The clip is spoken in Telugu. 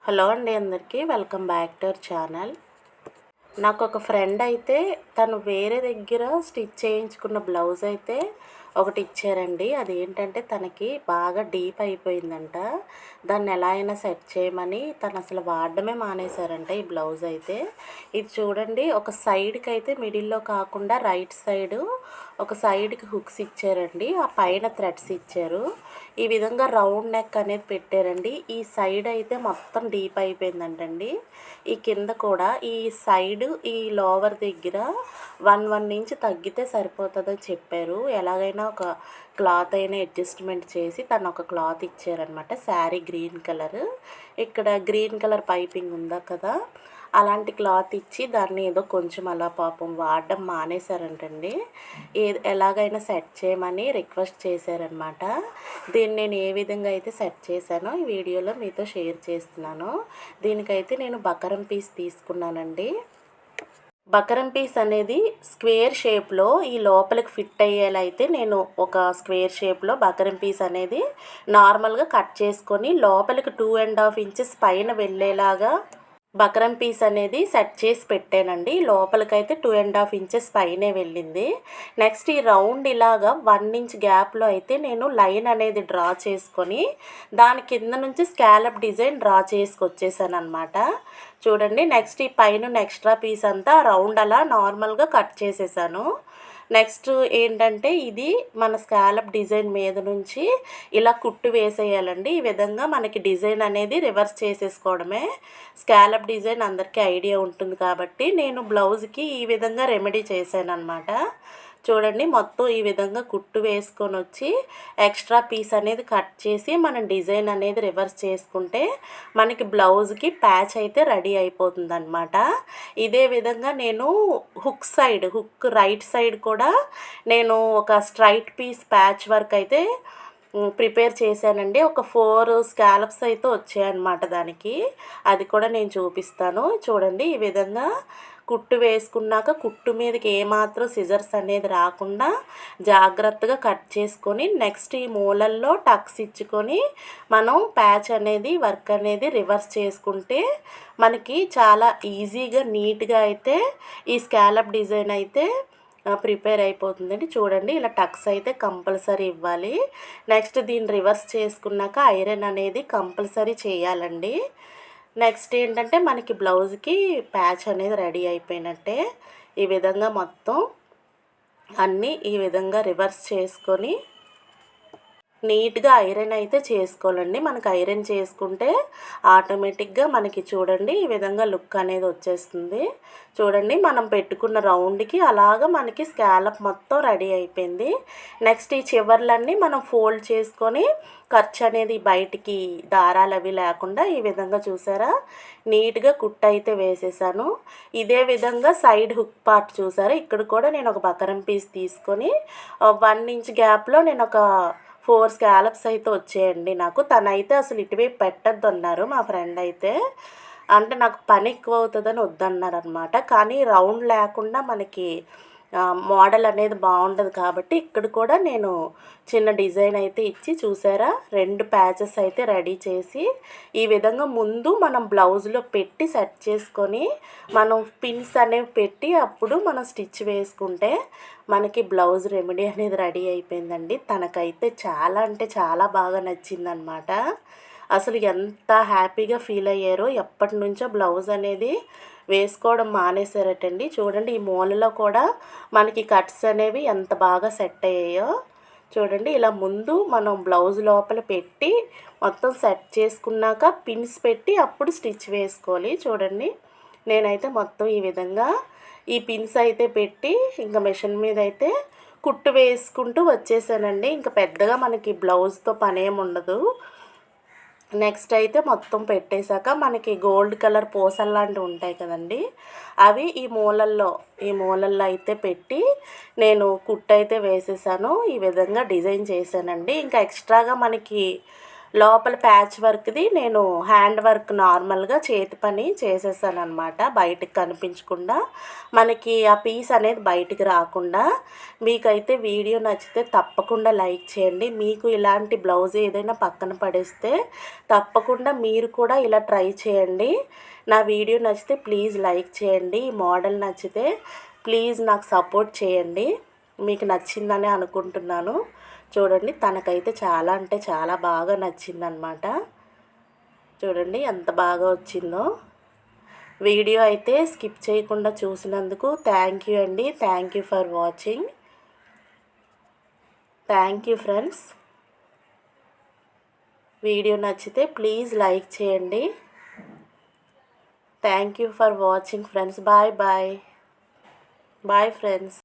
హలో అండి, అందరికీ welcome back to our channel. నాకు ఒక ఫ్రెండ్ అయితే తను వేరే దగ్గర స్టిచ్ చేయించుకున్న బ్లౌజ్ అయితే ఒకటి ఇచ్చారండి. అదేంటంటే తనకి బాగా డీప్ అయిపోయిందంట. దాన్ని ఎలా అయినా సెట్ చేయమని తను అసలు వాడడమే మానేశారంట ఈ బ్లౌజ్ అయితే. ఇది చూడండి, ఒక సైడ్కి అయితే మిడిల్లో కాకుండా రైట్ సైడు ఒక సైడ్కి హుక్స్ ఇచ్చారండి, ఆ పైన థ్రెడ్స్ ఇచ్చారు. ఈ విధంగా రౌండ్ నెక్ అనేది పెట్టారండి. ఈ సైడ్ అయితే మొత్తం డీప్ అయిపోయిందంటండి. ఈ కింద కూడా ఈ సైడ్ ఈ లోవర్ దగ్గర 1 ఇంచ్ తగ్గితే సరిపోతుందని చెప్పారు. ఎలాగైనా ఒక క్లాత్ అయినా అడ్జస్ట్మెంట్ చేసి తను ఒక క్లాత్ ఇచ్చారనమాట. శారీ గ్రీన్ కలర్, ఇక్కడ గ్రీన్ కలర్ పైపింగ్ ఉందా కదా, అలాంటి క్లాత్ ఇచ్చి దాన్ని ఏదో కొంచెం అలా పాపం వాడడం మానేశారంటండి. ఎలాగైనా సెట్ చేయమని రిక్వెస్ట్ చేశారనమాట. దీన్ని నేను ఏ విధంగా అయితే సెట్ చేశానో ఈ వీడియోలో మీతో షేర్ చేస్తున్నాను. దీనికైతే నేను బకరం పీస్ తీసుకున్నానండి. బకరం పీస్ అనేది స్క్వేర్ షేప్లో ఈ లోపలికి ఫిట్ అయ్యేలా అయితే నేను ఒక స్క్వేర్ షేప్లో బకరం పీస్ అనేది నార్మల్గా కట్ చేసుకొని లోపలికి 2.5 ఇంచెస్ పైన వెళ్ళేలాగా బకరం పీస్ అనేది సెట్ చేసి పెట్టానండి. లోపలికైతే 2.5 ఇంచెస్ పైనే వెళ్ళింది. నెక్స్ట్ ఈ రౌండ్ ఇలాగా 1 ఇంచ్ గ్యాప్లో అయితే నేను లైన్ అనేది డ్రా చేసుకొని దాని కింద నుంచి స్కాలప్ డిజైన్ డ్రా చేసుకొచ్చేసాను అనమాట. చూడండి, నెక్స్ట్ ఈ పైన ఎక్స్ట్రా పీస్ అంతా రౌండ్ అలా నార్మల్గా కట్ చేసేసాను. నెక్స్ట్ ఏంటంటే ఇది మన స్కాలప్ డిజైన్ మీద నుంచి ఇలా కుట్టు వేసేయాలండి. ఈ విధంగా మనకి డిజైన్ అనేది రివర్స్ చేసేసుకోవడమే. స్కాలప్ డిజైన్ అందరికీ ఐడియా ఉంటుంది కాబట్టి నేను బ్లౌజ్కి ఈ విధంగా రెమెడీ చేశాను అనమాట. చూడండి, మొత్తం ఈ విధంగా కుట్టు వేసుకొని వచ్చి ఎక్స్ట్రా పీస్ అనేది కట్ చేసి మనం డిజైన్ అనేది రివర్స్ చేసుకుంటే మనకి బ్లౌజ్కి ప్యాచ్ అయితే రెడీ అయిపోతుంది అనమాట. ఇదే విధంగా నేను హుక్ రైట్ సైడ్ కూడా నేను ఒక స్ట్రైట్ పీస్ ప్యాచ్ వర్క్ అయితే ప్రిపేర్ చేశానండి. ఒక 4 స్కాలప్స్ అయితే వచ్చాయన్నమాట దానికి. అది కూడా నేను చూపిస్తాను. చూడండి, ఈ విధంగా కుట్టు వేసుకున్నాక కుట్టు మీదకి ఏమాత్రం సిజర్స్ అనేది రాకుండా జాగ్రత్తగా కట్ చేసుకొని నెక్స్ట్ ఈ మూలల్లో టక్స్ ఇచ్చుకొని మనం ప్యాచ్ అనేది వర్క్ అనేది రివర్స్ చేసుకుంటే మనకి చాలా ఈజీగా నీట్గా అయితే ఈ స్కాలప్ డిజైన్ అయితే ప్రిపేర్ అయిపోతుందండి. చూడండి, ఇలా టక్స్ అయితే కంపల్సరీ ఇవ్వాలి. నెక్స్ట్ దీన్ని రివర్స్ చేసుకున్నాక ఐరన్ అనేది కంపల్సరీ చేయాలండి. నెక్స్ట్ ఏంటంటే మనకి బ్లౌజ్కి ప్యాచ్ అనేది రెడీ అయిపోయినట్టే. ఈ విధంగా మొత్తం అన్నీ ఈ విధంగా రివర్స్ చేసుకొని నీట్గా ఐరన్ అయితే చేసుకోవాలండి. మనకి ఐరన్ చేసుకుంటే ఆటోమేటిక్గా మనకి చూడండి ఈ విధంగా లుక్ అనేది వచ్చేస్తుంది. చూడండి, మనం పెట్టుకున్న రౌండ్కి అలాగా మనకి స్కాలప్ మొత్తం రెడీ అయిపోయింది. నెక్స్ట్ ఈ చివర్లన్నీ మనం ఫోల్డ్ చేసుకొని ఖర్చు అనేది బయటికి దారాలు అవి లేకుండా ఈ విధంగా చూసారా నీట్గా కుట్టు అయితే వేసేసాను. ఇదే విధంగా సైడ్ హుక్ పార్ట్ చూసారా, ఇక్కడ కూడా నేను ఒక బకరం పీస్ తీసుకొని 1 ఇంచ్ గ్యాప్లో నేను ఒక 4 స్కాలప్స్ అయితే వచ్చాయండి నాకు. తనైతే అసలు ఇటువైపు పెట్టద్దు అన్నారు మా ఫ్రెండ్ అయితే. అంటే నాకు పని ఎక్కువ అవుతుందని వద్దన్నారు అనమాట. కానీ రౌండ్ లేకుండా మనకి మోడల్ అనేది బాగుండదు కాబట్టి ఇక్కడ కూడా నేను చిన్న డిజైన్ అయితే ఇచ్చి చూసారా 2 ప్యాచెస్ అయితే రెడీ చేసి ఈ విధంగా ముందు మనం బ్లౌజ్లో పెట్టి సెట్ చేసుకొని మనం పిన్స్ అనేవి పెట్టి అప్పుడు మనం స్టిచ్ వేసుకుంటే మనకి బ్లౌజ్ రెమెడీ అనేది రెడీ అయిపోయిందండి. తనకైతే చాలా అంటే చాలా బాగా నచ్చిందనమాట. అసలు ఎంత హ్యాపీగా ఫీల్ అయ్యారో. ఎప్పటి నుంచో బ్లౌజ్ అనేది వేసుకోవడం మానేశారటండి. చూడండి, ఈ మూలలో కూడా మనకి కట్స్ అనేవి ఎంత బాగా సెట్ అయ్యాయో. చూడండి, ఇలా ముందు మనం బ్లౌజ్ లోపల పెట్టి మొత్తం సెట్ చేసుకున్నాక పిన్స్ పెట్టి అప్పుడు స్టిచ్ వేసుకోవాలి. చూడండి, నేనైతే మొత్తం ఈ విధంగా ఈ పిన్స్ అయితే పెట్టి ఇంకా మిషన్ మీద అయితే కుట్టు వేసుకుంటూ వచ్చేసానండి. ఇంకా పెద్దగా మనకి బ్లౌజ్తో పనేం ఉండదు. నెక్స్ట్ అయితే మొత్తం పెట్టేశాక మనకి గోల్డ్ కలర్ పూసలు లాంటివి ఉంటాయి కదండి, అవి ఈ మూలల్లో అయితే పెట్టి నేను కుట్టు అయితే వేసేసాను. ఈ విధంగా డిజైన్ చేశానండి. ఇంకా ఎక్స్ట్రాగా మనకి లోపల ప్యాచ్ వర్క్ది నేను హ్యాండ్ వర్క్ నార్మల్గా చేతి పని చేసేసాను అనమాట, బయటికి కనిపించకుండా, మనకి ఆ పీస్ అనేది బయటికి రాకుండా. మీకైతే వీడియో నచ్చితే తప్పకుండా లైక్ చేయండి. మీకు ఇలాంటి బ్లౌజ్ ఏదైనా పక్కన పడేస్తే తప్పకుండా మీరు కూడా ఇలా ట్రై చేయండి. నా వీడియో నచ్చితే ప్లీజ్ లైక్ చేయండి. ఈ మోడల్ నచ్చితే ప్లీజ్ నాకు సపోర్ట్ చేయండి. మీకు నచ్చిందని అనుకుంటున్నాను. చూడండి, తనకైతే చాలా అంటే చాలా బాగా నచ్చిందనమాట. చూడండి ఎంత బాగా వచ్చిందో. వీడియో అయితే స్కిప్ చేయకుండా చూసినందుకు థ్యాంక్ యూ అండి. Thank you for watching. Thank you friends. Video నచ్చితే ప్లీజ్ లైక్ చేయండి. Thank you for watching friends. Bye bye. Bye friends.